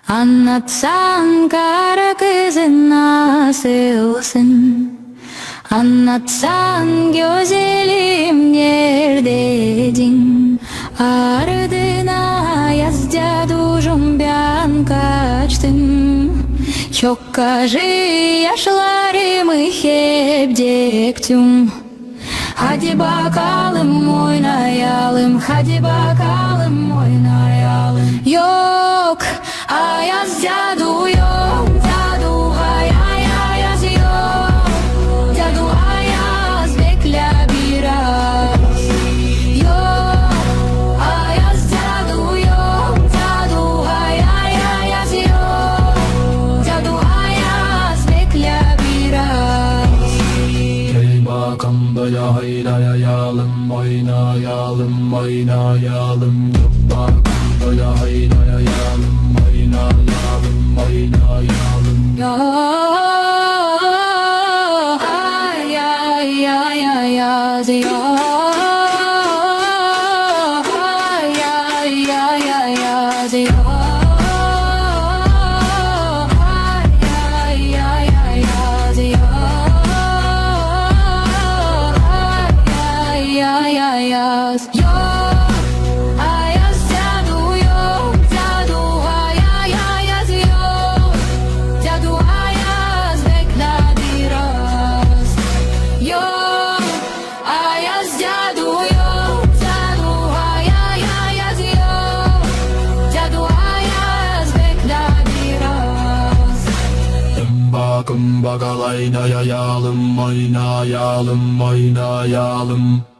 Anlatsan kara kızın nasılsın? Anlatsan güzelim neredeydin? Ardına yazca duşum ben kaçtım. Çok acı yaşlarımı hep döktüm. Hadi bakalım oynayalım, hadi bakalım oynayalım. Yok, ayaz cadu yok, cadu ayaz yok. Cadu ayaz bekle biraz. Yok, ayaz cadu yok, cadu ayaz yok. Cadu ayaz bekle biraz. Hey bakalım böyle oynayalım, oynayalım, oynayalım. Bakalım böyle oynayalım, oynayalım, oynayalım. Yok, ayaz yok. Ayaz yok. Ayaz yok, ayaz cadu yok, cadu ayaz yok, cadu ayaz bekle biraz. Yok, ayaz cadu yok, cadu ayaz yok, cadu ayaz bekle biraz. Bakın bakalım oynayalım, oynayalım, oynayalım.